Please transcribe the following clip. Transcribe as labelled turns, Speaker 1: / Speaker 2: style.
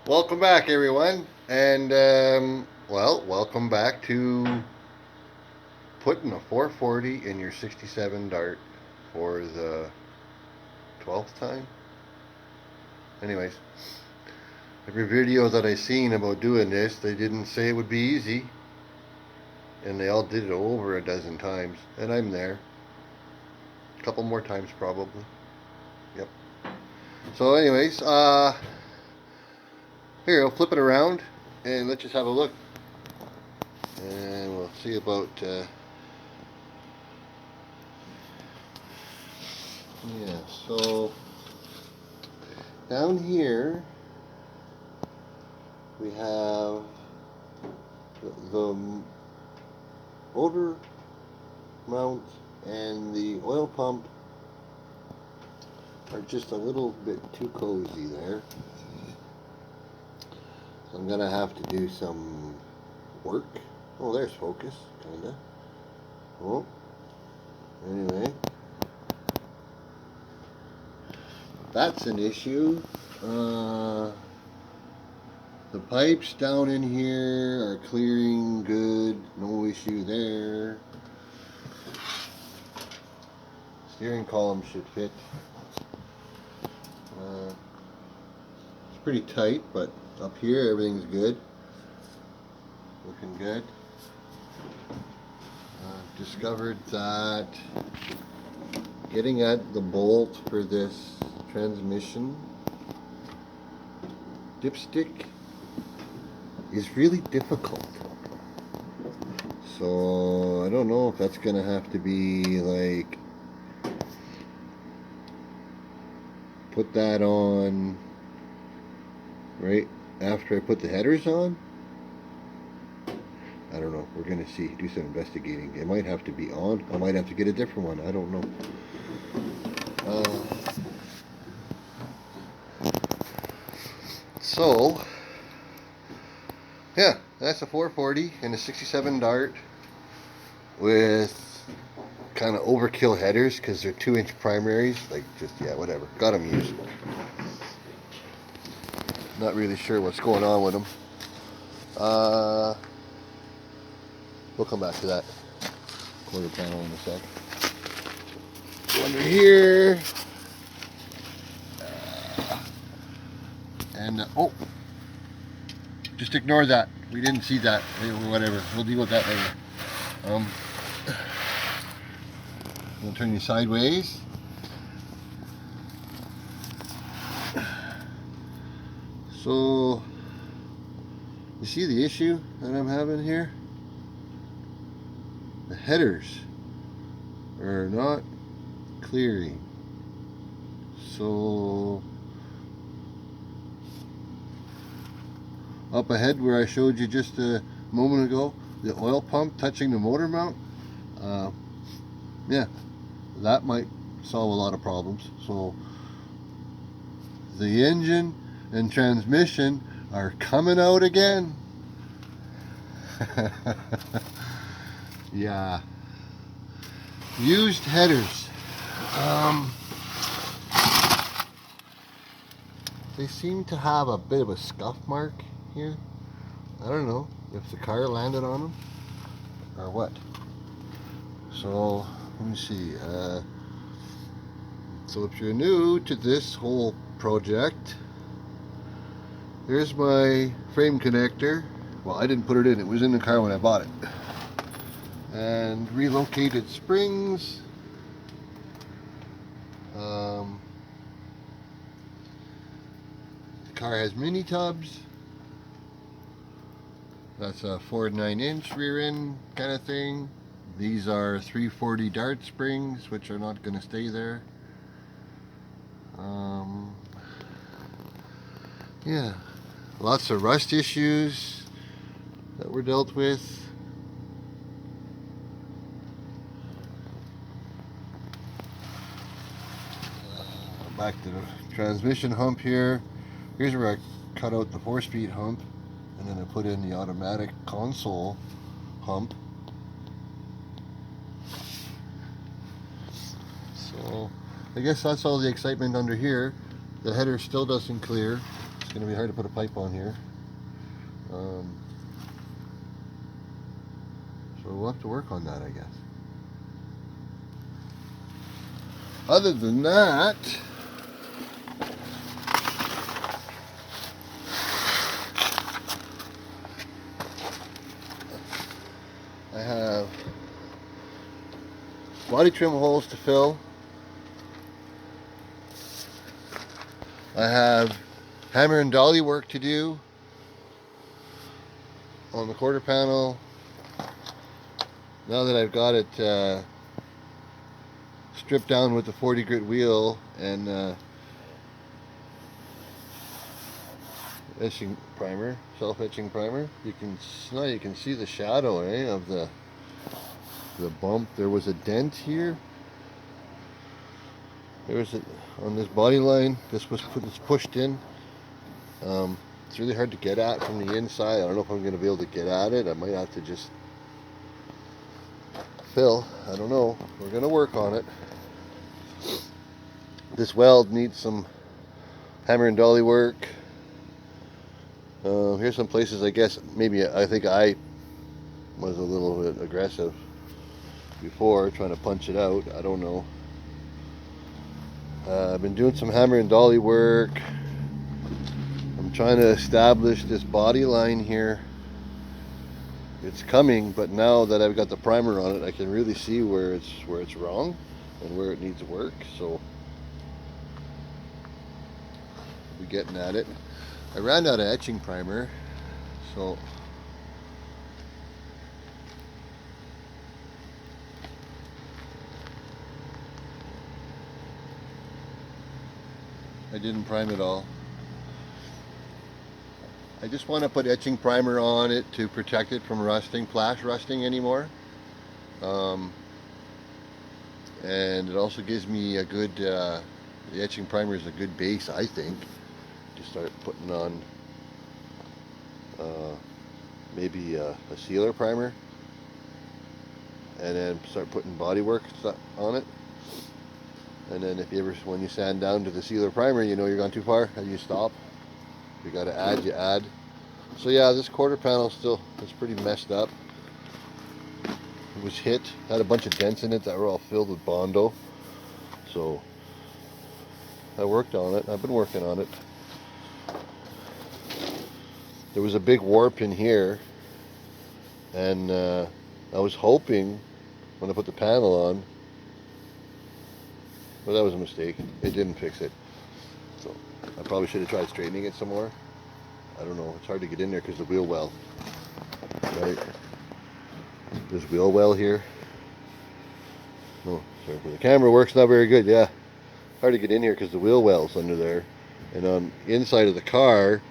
Speaker 1: Welcome back, everyone, and well, welcome back to putting a 440 in your 67 dart for the 12th time. Anyways, every video that I seen about doing this, they didn't say it would be easy, and they all did it over a dozen times, and I'm there. A couple more times probably. Yep. So, anyways, here, I'll flip it around and let's just have a look. And we'll see about, yeah, so down here we have the motor mount and the oil pump are just a little bit too cozy there. So I'm gonna have to do some work. Oh, there's focus, kinda. Oh, anyway, that's an issue. The pipes down in here are clearing good, no issue there. Steering column should fit. It's pretty tight, but up here everything's good. Looking good. Discovered that getting at the bolt for this transmission dipstick is really difficult. So I don't know if that's gonna have to be like put that on right after I put the headers on. I don't know. We're gonna see. Do some investigating. It might have to be on. I might have to get a different one. I don't know. So, yeah, that's a 440 and a 67 dart with kind of overkill headers because they're 2-inch primaries. Like, just, yeah, whatever. Got them used. Not really sure what's going on with them. We'll come back to that quarter panel in a sec. Under here. And, oh, just ignore that. We didn't see that. Whatever. We'll deal with that later. I'm going to turn you sideways. So, you see the issue that I'm having here? The headers are not clearing. So, up ahead where I showed you just a moment ago, the oil pump touching the motor mount, yeah, that might solve a lot of problems. So the engine and transmission are coming out again. Yeah, used headers. They seem to have a bit of a scuff mark here. I don't know if the car landed on them or what. So let me see. So if you're new to this whole project, here's my frame connector. Well, I didn't put it in. It was in the car when I bought it. And relocated springs. The car has mini tubs. That's a 4 9-inch rear end kind of thing. These are 340 dart springs, which are not going to stay there. Yeah, lots of rust issues that were dealt with. Back to the transmission hump here. Here's where I cut out the 4-speed hump, and then I put in the automatic console hump. So I guess that's all the excitement under here. The header still doesn't clear, It's going to be hard to put a pipe on here. So we'll have to work on that, I guess. Other than that, I have body trim holes to fill. I have hammer and dolly work to do on the quarter panel. Now that I've got it stripped down with the 40 grit wheel and etching primer, self-etching primer, now you can see the shadow of the bump. There was a dent here. There was on this body line. This was pushed in. It's really hard to get at from the inside. I don't know if I'm going to be able to get at it. I might have to just fill. I don't know. We're going to work on it. This weld needs some hammer and dolly work. Here's some places I guess maybe I think I was a little bit aggressive before trying to punch it out. I don't know. I've been doing some hammer and dolly work. I'm trying to establish this body line here. It's coming, but now that I've got the primer on it, I can really see where it's wrong and where it needs work. So we're getting at it. I ran out of etching primer, so I didn't prime it all. I just want to put etching primer on it to protect it from rusting, flash rusting anymore. And it also gives me a good, the etching primer is a good base, I think, to start putting on maybe a sealer primer, and then start putting bodywork on it. And then if you ever, when you sand down to the sealer primer, you know you're gone too far, you stop. If you got to add, you add. So yeah, this quarter panel still is pretty messed up. It was hit, had a bunch of dents in it that were all filled with Bondo. So I worked on it. I've been working on it. There was a big warp in here, and I was hoping when I put the panel on, but that was a mistake. It didn't fix it. So I probably should have tried straightening it some more. I don't know. It's hard to get in there because the wheel well. Right? There's wheel well here. Oh, sorry. The camera works not very good. Yeah. Hard to get in here because the wheel well's under there. And on the inside of the car,